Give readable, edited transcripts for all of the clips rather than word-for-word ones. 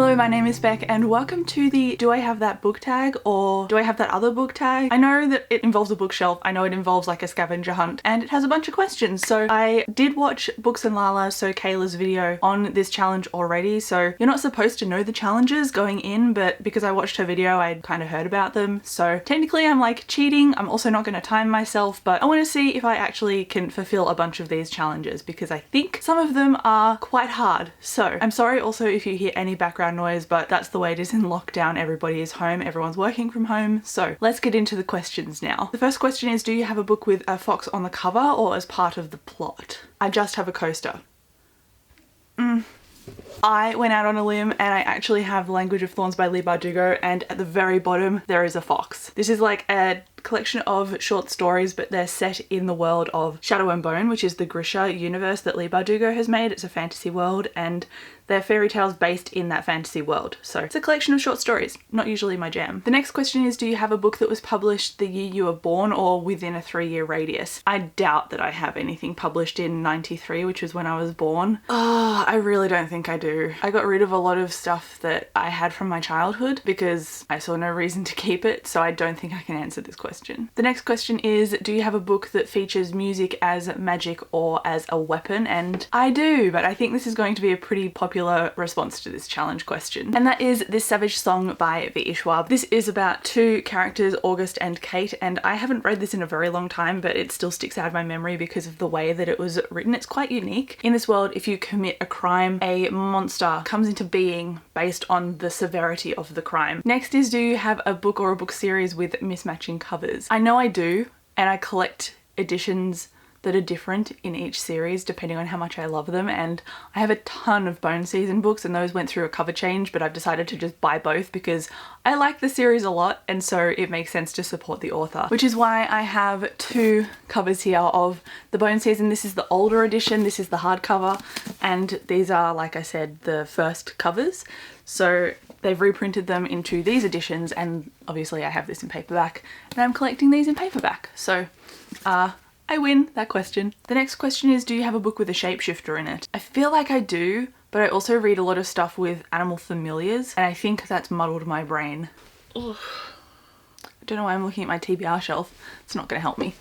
Hello, my name is Beck and welcome to the Do I Have That book tag or Do I Have That other book tag? I know that it involves a bookshelf, I know it involves like a scavenger hunt, and it has a bunch of questions. So I did watch Books and Lala, so Kayla's video on this challenge already, so you're not supposed to know the challenges going in, but because I watched her video I'd kind of heard about them. So technically I'm like cheating. I'm also not going to time myself, but I want to see if I actually can fulfill a bunch of these challenges because I think some of them are quite hard. So I'm sorry also if you hear any background noise, but that's the way it is in lockdown. Everybody is home, everyone's working from home. So let's get into the questions now. The first question is, do you have a book with a fox on the cover or as part of the plot? I just have a coaster. I went out on a limb and I actually have Language of Thorns by Leigh Bardugo, and at the very bottom there is a fox. This is like a collection of short stories, but they're set in the world of Shadow and Bone, which is the Grisha universe that Leigh Bardugo has made. It's a fantasy world and they're fairy tales based in that fantasy world. So it's a collection of short stories, not usually my jam. The next question is, do you have a book that was published the year you were born or within a 3-year radius? I doubt that I have anything published in 93, which was when I was born. Oh, I really don't think I do. I got rid of a lot of stuff that I had from my childhood because I saw no reason to keep it, so I don't think I can answer this question. The next question is, do you have a book that features music as magic or as a weapon? And I do, but I think this is going to be a pretty popular response to this challenge question. And that is This Savage Song by VIDS. This is about two characters, August and Kate, and I haven't read this in a very long time, but it still sticks out of my memory because of the way that it was written. It's quite unique. In this world, if you commit a crime, a monster comes into being based on the severity of the crime. Next is, do you have a book or a book series with mismatching covers? I know I do, and I collect editions that are different in each series depending on how much I love them, and I have a ton of Bone Season books and those went through a cover change, but I've decided to just buy both because I like the series a lot and so it makes sense to support the author, which is why I have two covers here of the Bone Season. This is the older edition, this is the hardcover, and these are, like I said, the first covers. So they've reprinted them into these editions, and obviously I have this in paperback and I'm collecting these in paperback. So I win that question. The next question is, do you have a book with a shapeshifter in it? I feel like I do, but I also read a lot of stuff with animal familiars and I think that's muddled my brain. Ugh. I don't know why I'm looking at my TBR shelf. It's not going to help me.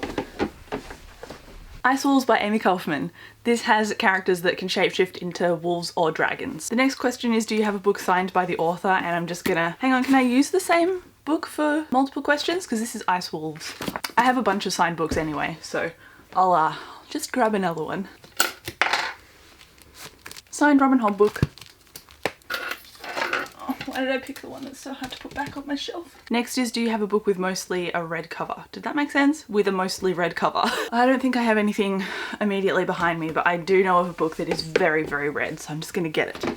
Ice Wolves by Amy Kaufman. This has characters that can shapeshift into wolves or dragons. The next question is, do you have a book signed by the author? And I'm just gonna, hang on, can I use the same book for multiple questions? Because this is Ice Wolves. I have a bunch of signed books anyway, so I'll just grab another one. Signed Robin Hobb book. Oh, why did I pick the one that's so hard to put back on my shelf? Next is, do you have a book with mostly a red cover? Did that make sense? With a mostly red cover. I don't think I have anything immediately behind me, but I do know of a book that is very, very red, so I'm just gonna get it.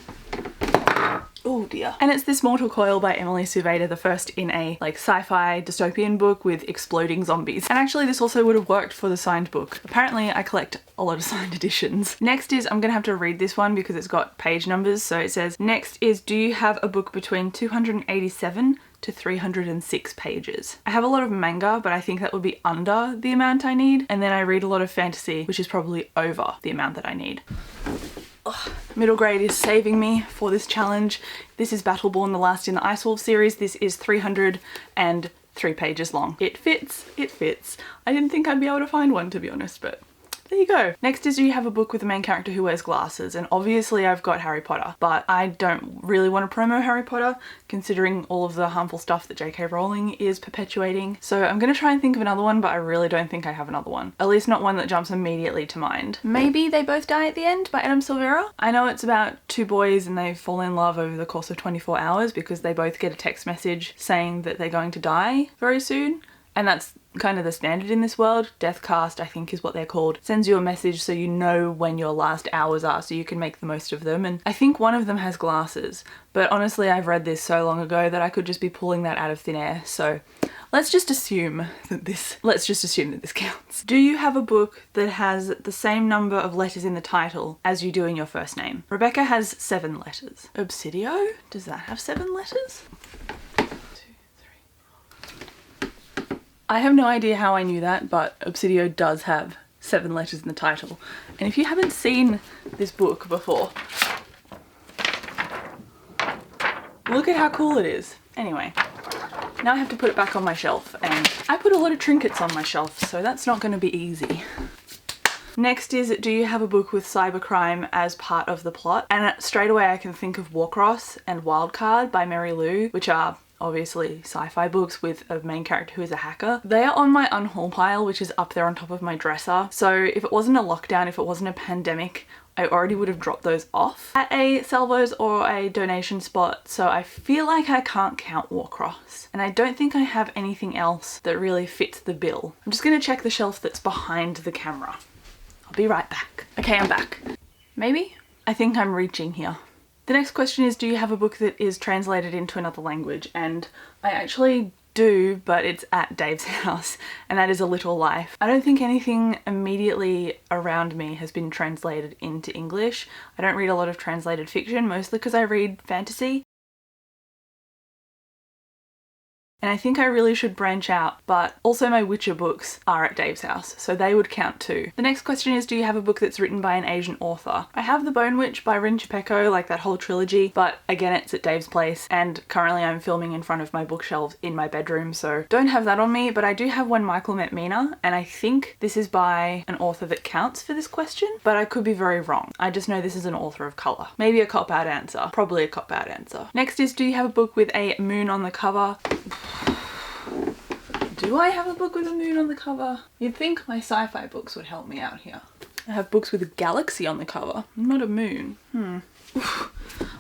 Oh dear. And it's This Mortal Coil by Emily Suveda, the first in a like sci-fi dystopian book with exploding zombies. And actually this also would have worked for the signed book. Apparently I collect a lot of signed editions. Next is, I'm gonna have to read this one because it's got page numbers. So it says, next is, do you have a book between 287 to 306 pages? I have a lot of manga, but I think that would be under the amount I need. And then I read a lot of fantasy, which is probably over the amount that I need. Ugh. Middle grade is saving me for this challenge. This is Battleborn, the last in the Ice Wolf series. This is 303 pages long. It fits, it fits. I didn't think I'd be able to find one, to be honest, but there you go. Next is, do you have a book with a main character who wears glasses? And obviously I've got Harry Potter, but I don't really want to promo Harry Potter considering all of the harmful stuff that JK Rowling is perpetuating. So I'm gonna try and think of another one, but I really don't think I have another one. At least not one that jumps immediately to mind. Maybe They Both Die at the End by Adam Silvera. I know it's about two boys and they fall in love over the course of 24 hours because they both get a text message saying that they're going to die very soon. And that's kind of the standard in this world. Deathcast, I think is what they're called, sends you a message so you know when your last hours are so you can make the most of them. And I think one of them has glasses, but honestly I've read this so long ago that I could just be pulling that out of thin air. So let's just assume that this counts. Do you have a book that has the same number of letters in the title as you do in your first name? Rebecca has 7 letters. Obsidio? Does that have 7 letters? I have no idea how I knew that, but Obsidio does have 7 letters in the title. And if you haven't seen this book before, Look at how cool it is. Anyway, now I have to put it back on my shelf, and I put a lot of trinkets on my shelf, so that's not going to be easy. Next is, do you have a book with cybercrime as part of the plot? And straight away I can think of Warcross and Wildcard by Mary Lou, which are obviously sci-fi books with a main character who is a hacker. They are on my unhaul pile, which is up there on top of my dresser. So if it wasn't a lockdown, if it wasn't a pandemic, I already would have dropped those off at a Salvos or a donation spot. So I feel like I can't count Warcross. And I don't think I have anything else that really fits the bill. I'm just gonna check the shelf that's behind the camera. I'll be right back. Okay, I'm back. Maybe? I think I'm reaching here. The next question is, do you have a book that is translated into another language? And I actually do, but it's at Dave's house, and that is A Little Life. I don't think anything immediately around me has been translated into English. I don't read a lot of translated fiction, mostly because I read fantasy. And I think I really should branch out, but also my Witcher books are at Dave's house, so they would count too. The next question is, do you have a book that's written by an Asian author? I have The Bone Witch by Rin Chupeco, like that whole trilogy, but again, it's at Dave's place, and currently I'm filming in front of my bookshelves in my bedroom, so don't have that on me, but I do have When Michael Met Mina, and I think this is by an author that counts for this question, but I could be very wrong. I just know this is an author of colour. Maybe a cop-out answer. Probably a cop-out answer. Next is, do you have a book with a moon on the cover? Do I have a book with a moon on the cover? You'd think my sci-fi books would help me out here. I have books with a galaxy on the cover, not a moon.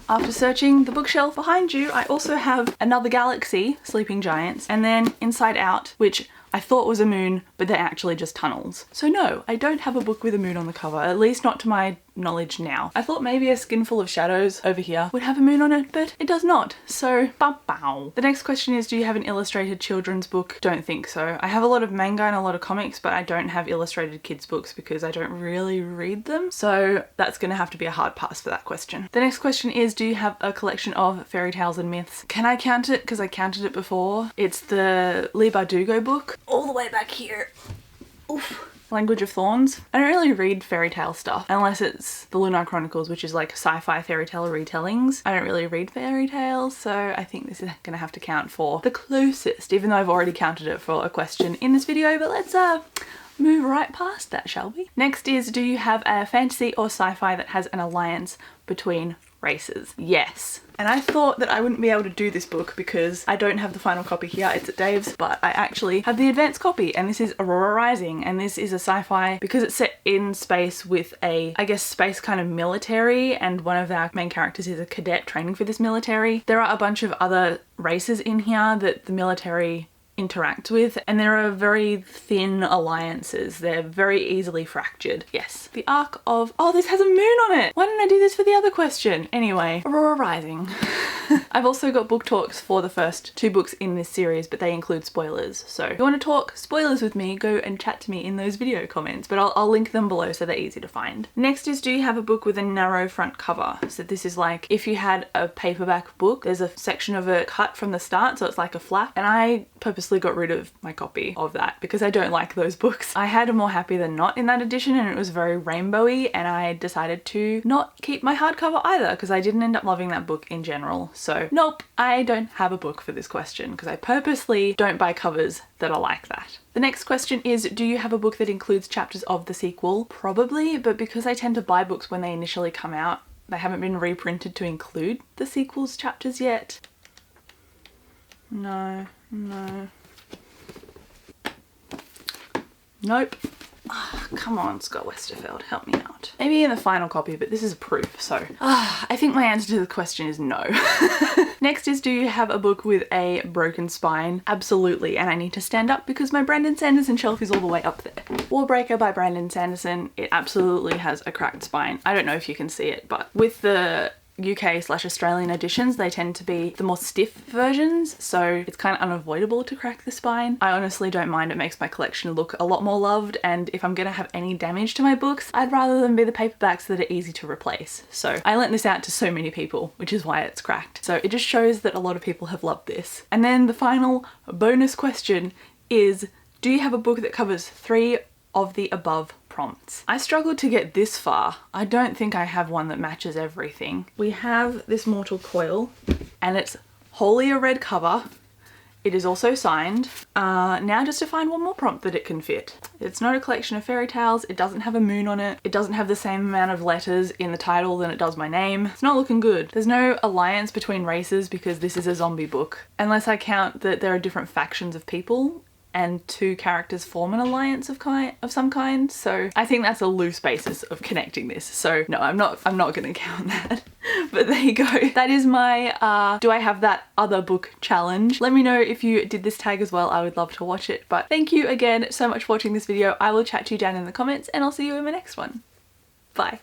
After searching the bookshelf behind you, I also have Another Galaxy, Sleeping Giants, and then Inside Out, which I thought was a moon, but they're actually just tunnels. So no, I don't have a book with a moon on the cover, at least not to my knowledge now. I thought maybe A Skinful of Shadows over here would have a moon on it, but it does not. So, bow. The next question is, do you have an illustrated children's book? Don't think so. I have a lot of manga and a lot of comics, but I don't have illustrated kids books because I don't really read them. So that's gonna have to be a hard pass for that question. The next question is, do you have a collection of fairy tales and myths? Can I count it? Because I counted it before. It's the Leigh Bardugo book, all the way back here. Oof. Language of Thorns. I don't really read fairy tale stuff unless it's the Lunar Chronicles, which is like sci-fi fairy tale retellings. I don't really read fairy tales, so I think this is gonna have to count for the closest, even though I've already counted it for a question in this video, but let's move right past that, shall we? Next is, do you have a fantasy or sci-fi that has an alliance between races? Yes. And I thought that I wouldn't be able to do this book because I don't have the final copy here, it's at Dave's, but I actually have the advanced copy, and this is Aurora Rising, and this is a sci-fi because it's set in space with a, I guess, space kind of military, and one of our main characters is a cadet training for this military. There are a bunch of other races in here that the military interact with, and there are very thin alliances. They're very easily fractured. Yes. The arc of, oh, this has a moon on it. Why didn't I do this for the other question? Anyway, Aurora Rising. I've also got book talks for the first 2 books in this series, but they include spoilers. So if you want to talk spoilers with me, go and chat to me in those video comments, but I'll link them below so they're easy to find. Next is, do you have a book with a narrow front cover? So this is like if you had a paperback book, there's a section of it cut from the start, so it's like a flap, and I purposely got rid of my copy of that because I don't like those books. I had a More Happy Than Not in that edition, and it was very rainbowy, and I decided to not keep my hardcover either because I didn't end up loving that book in general. So nope, I don't have a book for this question because I purposely don't buy covers that are like that. The next question is, do you have a book that includes chapters of the sequel? Probably, but because I tend to buy books when they initially come out, they haven't been reprinted to include the sequel's chapters yet. No. Nope. Oh, come on, Scott Westerfeld, help me out. Maybe in the final copy, but this is a proof, so I think my answer to the question is no. Next is, do you have a book with a broken spine? Absolutely, and I need to stand up because my Brandon Sanderson shelf is all the way up there. Warbreaker by Brandon Sanderson, it absolutely has a cracked spine. I don't know if you can see it, but with the UK/Australian editions, they tend to be the more stiff versions, so it's kind of unavoidable to crack the spine. I honestly don't mind, it makes my collection look a lot more loved, and if I'm gonna have any damage to my books, I'd rather them be the paperbacks that are easy to replace. So I lent this out to so many people, which is why it's cracked. So it just shows that a lot of people have loved this. And then the final bonus question is, do you have a book that covers 3 of the above prompts? I struggled to get this far. I don't think I have one that matches everything. We have this Mortal Coil, and it's wholly a red cover. It is also signed. Now just to find one more prompt that it can fit. It's not a collection of fairy tales. It doesn't have a moon on it. It doesn't have the same amount of letters in the title than it does my name. It's not looking good. There's no alliance between races because this is a zombie book. Unless I count that there are different factions of people and two characters form an alliance of some kind. So I think that's a loose basis of connecting this. So no, I'm not gonna count that. But there you go. That is my do I have that other book challenge. Let me know if you did this tag as well. I would love to watch it. But thank you again so much for watching this video. I will chat to you down in the comments and I'll see you in my next one. Bye.